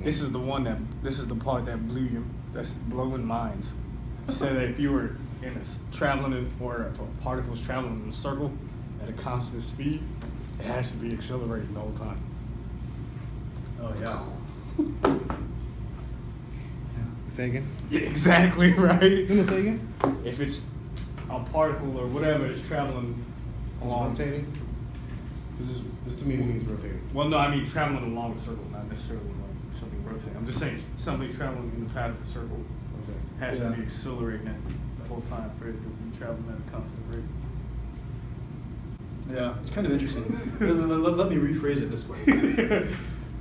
This is the part that that's blowing minds. He said that if you were or if a particle's traveling in a circle at a constant speed, it has to be accelerating the whole time. Oh yeah. Say again? Yeah, exactly right. You want to say again? If it's a particle or whatever is traveling It's along. rotating? This to me means rotating. Well, no, I mean traveling along a circle, not necessarily like something rotating. I'm just saying something traveling in the path of a circle Okay. has to be accelerating it the whole time for it to be traveling at a constant rate. Yeah, it's kind of interesting. Let me rephrase it this way.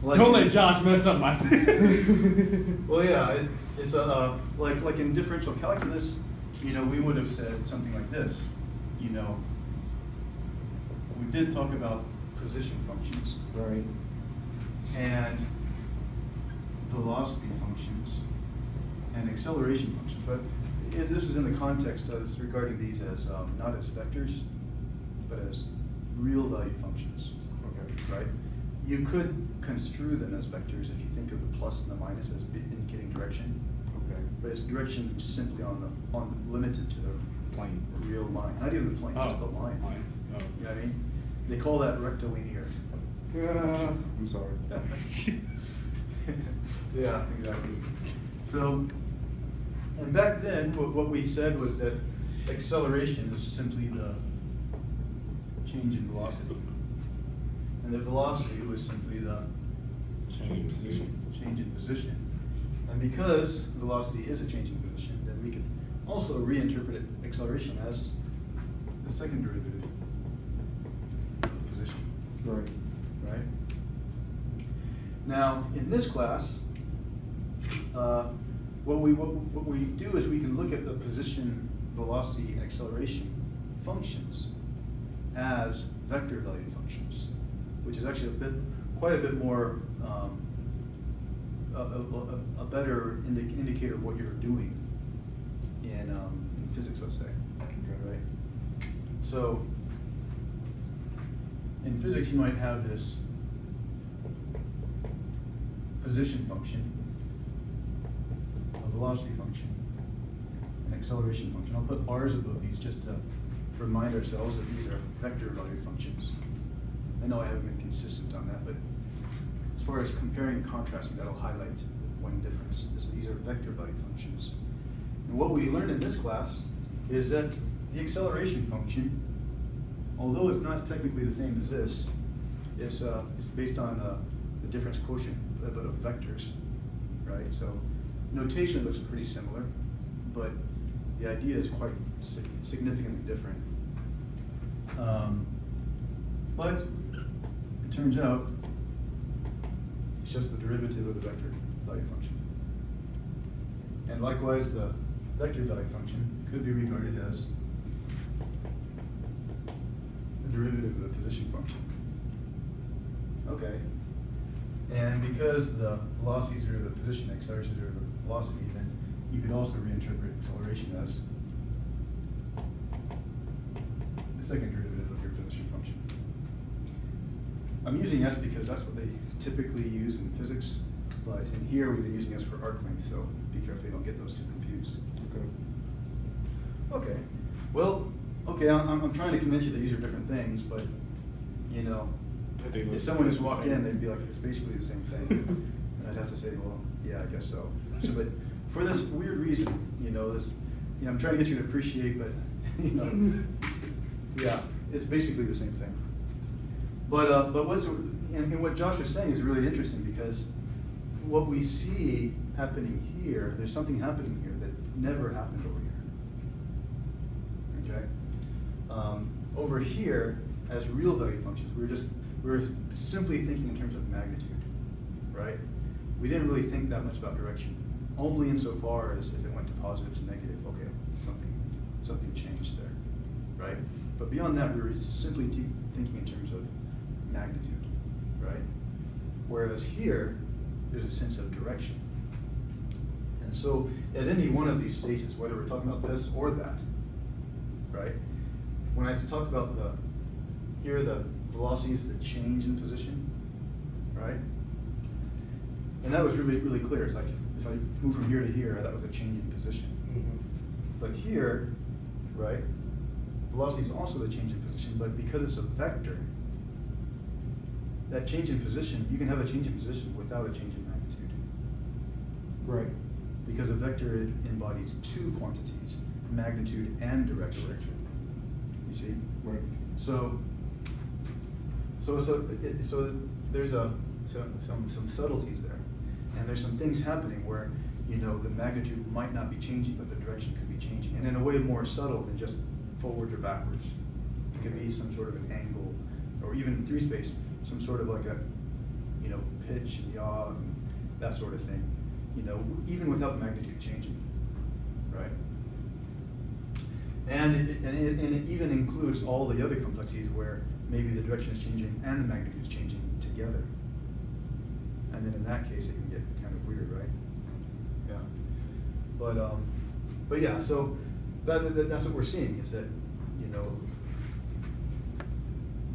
Don't let Josh mess up my. Well, yeah, it's like in differential calculus, we would have said something like this. We did talk about position functions, Right. and velocity functions, and acceleration functions. But this is in the context of regarding these as not as vectors, but as real value functions. Okay. Right? You could construe them as vectors if you think of the plus and the minus as indicating direction. Okay. But it's direction simply on limited to the Plane. real line. Not even the plane, just the line. Oh. You know what I mean? They call that rectilinear. I'm sorry. Yeah, exactly. So, and back then, what we said was that acceleration is simply the change in velocity. And the velocity was simply the Change in position. change in position. And because velocity is a change in position, then we can also reinterpret acceleration as the second derivative of position. Right. Right? Now, in this class, what we do is we can look at the position, velocity, and acceleration functions as vector value functions, which is actually quite a bit more, a better indicator of what you're doing in physics, let's say. Okay. Right? So, in physics, you might have this position function, a velocity function, an acceleration function. I'll put bars above these just to remind ourselves that these are vector value functions. I know I haven't been consistent on that, but as far as comparing and contrasting, that'll highlight one difference. These are vector value functions. And what we learned in this class is that the acceleration function, although it's not technically the same as this, it's based on the difference quotient of vectors, right? So notation looks pretty similar, but the idea is quite significantly different. But it turns out it's just the derivative of the vector value function. And likewise, the vector value function could be regarded as the derivative of the position function. Okay. And because the velocity is derivative of position, acceleration is derivative of velocity, then you could also reinterpret acceleration as the second derivative of your position function. I'm using S because that's what they typically use in physics, but in here we've been using S for arc length, so be careful you don't get those two confused. Okay. Well, okay, I'm trying to convince you that these are different things, but if someone just walked in, they'd be like, it's basically the same thing. And I'd have to say, well, yeah, I guess so. But for this weird reason, I'm trying to get you to appreciate, but, yeah, it's basically the same thing. But what Josh was saying is really interesting because what we see happening here, there's something happening here that never happened over here. Okay? Over here, as real value functions, we're simply thinking in terms of magnitude, right? We didn't really think that much about direction, only insofar as if it went to positive to negative, okay, something changed there, right? But beyond that, we were simply thinking in terms of magnitude, right? Whereas here, there's a sense of direction. And so at any one of these stages, whether we're talking about this or that, right? When I talk about the velocities that change in position, right? And that was really, really clear. It's like, if I move from here to here, that was a change in position. But here, right, velocity is also the change in position, but because it's a vector, that change in position, you can have a change in position without a change in magnitude. Right. Because a vector embodies two quantities, magnitude and direction. You see? Right. So there's some subtleties there, and there's some things happening where, you know, the magnitude might not be changing, but the direction could be changing, and in a way more subtle than just forwards or backwards. It could be some sort of an angle, or even in 3 space, some sort of like a, you know, pitch and yaw and that sort of thing. You know, even without the magnitude changing, right? And it even includes all the other complexities where maybe the direction is changing and the magnitude is changing together. And then in that case, it can get kind of weird, right? Yeah. But yeah, so that's what we're seeing, is that, you know,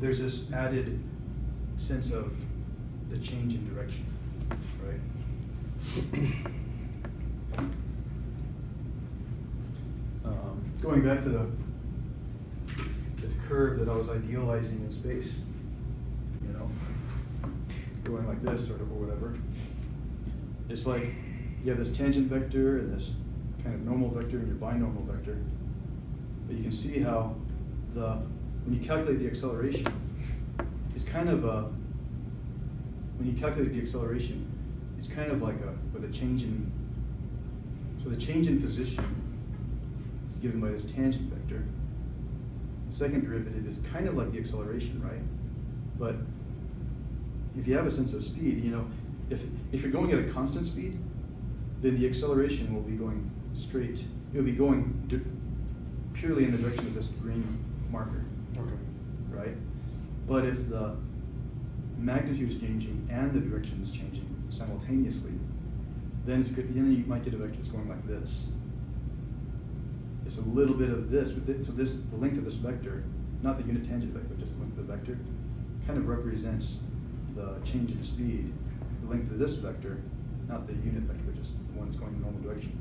there's this added sense of the change in direction, right? Going back to this curve that I was idealizing in space, you know, going like this or whatever. It's like you have this tangent vector and this kind of normal vector and your binormal vector. But you can see how when you calculate the acceleration, it's kind of like with a change in, so the change in position is given by this tangent vector. The second derivative is kind of like the acceleration, right? But if you have a sense of speed, you know, if you're going at a constant speed, then the acceleration will be going straight. It'll be going purely in the direction of this green marker. Okay. Right? But if the magnitude is changing and the direction is changing simultaneously, then it's good. Then you might get a vector that's going like this. It's a little bit of this. So the length of this vector, not the unit tangent vector, but just the length of the vector, kind of represents the change in speed. The length of this vector, not the unit vector, but just the one that's going in the normal direction,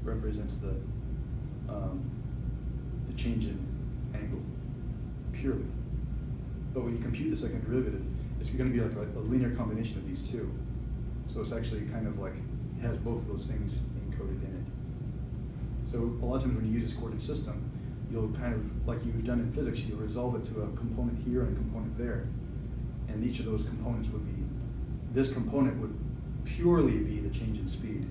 represents the change in angle purely. But when you compute the second derivative, it's going to be like a linear combination of these two. So it's actually kind of like, it has both of those things encoded in it. So a lot of times when you use this coordinate system, you'll kind of, like you've done in physics, you'll resolve it to a component here and a component there. And each of those components would be, this component would purely be the change in speed.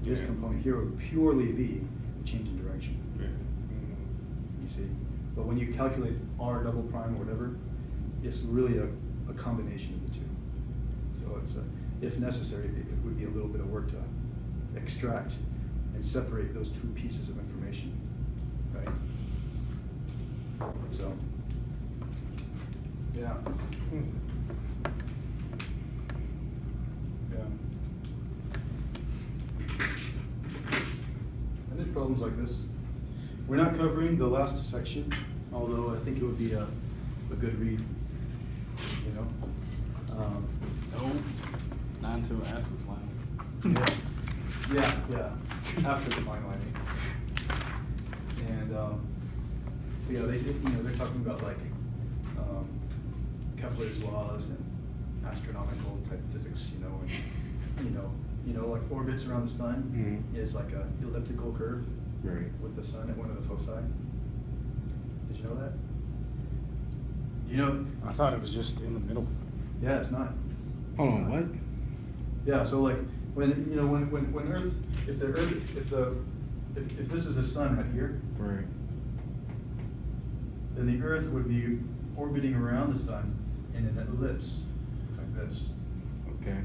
This component here would purely be the change in direction. Yeah. You see? But when you calculate r double prime or whatever, it's really a combination of the two. So it's if necessary, it would be a little bit of work to extract and separate those two pieces of information, right? So, yeah. Yeah. And there's problems like this. We're not covering the last section, although I think it would be a good read, you know? No, not until after the final. Yeah, after the final, I mean. And, yeah, they're talking about like Kepler's laws and astronomical type physics, and like orbits around the sun is like a elliptical curve, Right. with the sun at one of the foci. Did you know that? You know? I thought it was just in the middle. Yeah, it's not. Hold on, what? Yeah, so like when Earth, if this is the sun right here, Right. then the Earth would be orbiting around the sun in an ellipse like this, Okay.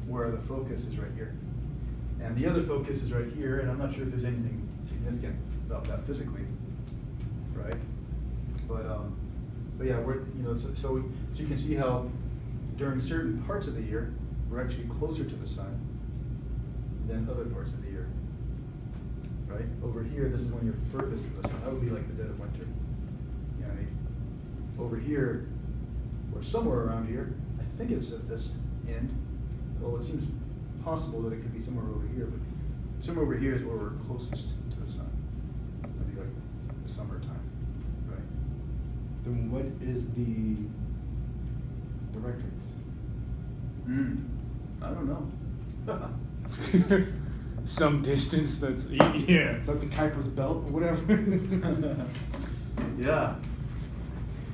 where the focus is right here, and the other focus is right here. And I'm not sure if there's anything significant about that physically, right? But yeah, so you can see how during certain parts of the year we're actually closer to the sun than other parts of the year, right? Over here, this is when you're furthest from the sun. That would be like the dead of winter. You know what I mean? Over here, or somewhere around here, I think it's at this end well, it seems possible that it could be somewhere over here, but somewhere over here is where we're closest to the sun. That'd be like the summertime, right? Then what is the Directrix? I don't know. Some distance that's, yeah. Is that the Kuiper's belt or whatever? Yeah.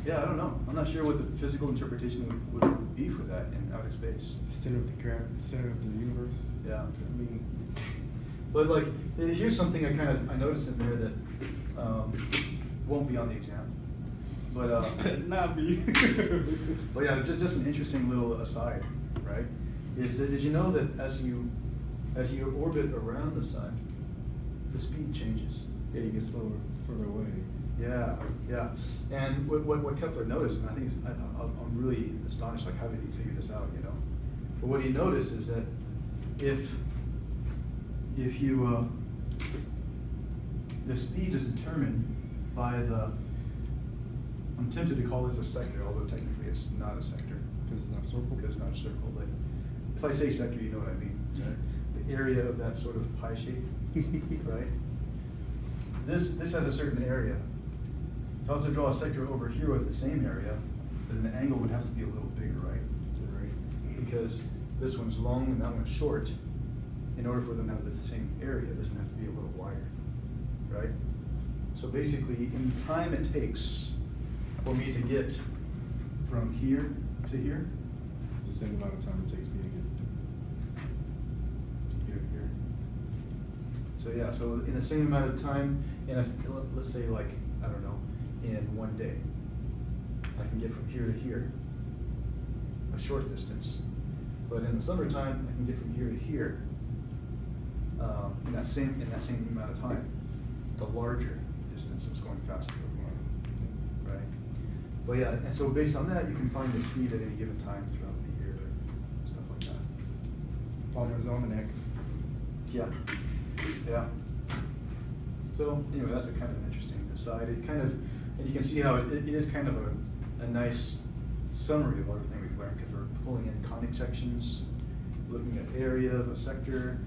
Yeah, I don't know. I'm not sure what the physical interpretation would be for that in outer space. The center of the center of the universe. Yeah. I mean, But like, here's something I noticed in there that won't be on the exam. But Not me. but yeah, just an interesting little aside, right? Is that, did you know that as you orbit around the sun, the speed changes? yeah, you get slower further away. Yeah, yeah. And what Kepler noticed, and I think I'm really astonished, like how did he figure this out, you know? But what he noticed is that if you, the speed is determined by I'm tempted to call this a sector, although technically it's not a sector. Because it's not a circle? Because it's not a circle, but if I say sector, you know what I mean. Right? The area of that sort of pie shape, right? This has a certain area. If I also draw a sector over here with the same area, then the angle would have to be a little bigger, right? Right. Because this one's long and that one's short. In order for them to have the same area, this one has to be a little wider, right? So basically, in time it takes for me to get from here to here, The same amount of time it takes me to get here to here. So yeah, so in the same amount of time, let's say like, I don't know, in one day, I can get from here to here, a short distance. But in the summertime, I can get from here to here, in that same amount of time. It's a larger distance, it's going faster, right? But yeah, and so based on that, you can find the speed at any given time throughout the year, stuff like that. Palmer's Almanac. Yeah, yeah. So anyway, that's a kind of an interesting aside. It kind of, and you can see how it is kind of a nice summary of everything we've learned, because we're pulling in conic sections, looking at area of a sector,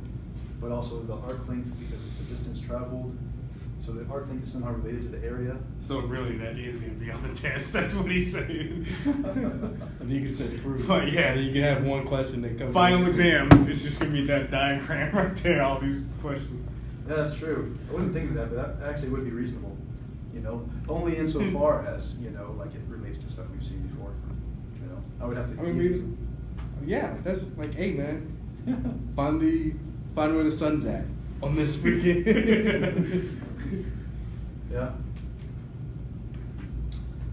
but also the arc length because it's the distance traveled. So the arc length is somehow related to the area. So really, that is going to be on the test. That's what he's saying. And you can set proof. But yeah. And you can have one question that comes Final up. exam. It's just going to be that diagram right there. All these questions. Yeah, that's true. I wouldn't think of that, but that actually would be reasonable. You know, only insofar as, you know, like it relates to stuff we've seen before. You know, I would have to. I mean, yeah, that's like, hey man, find where the sun's at on this weekend. Yeah.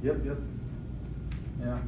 Yep. Yeah.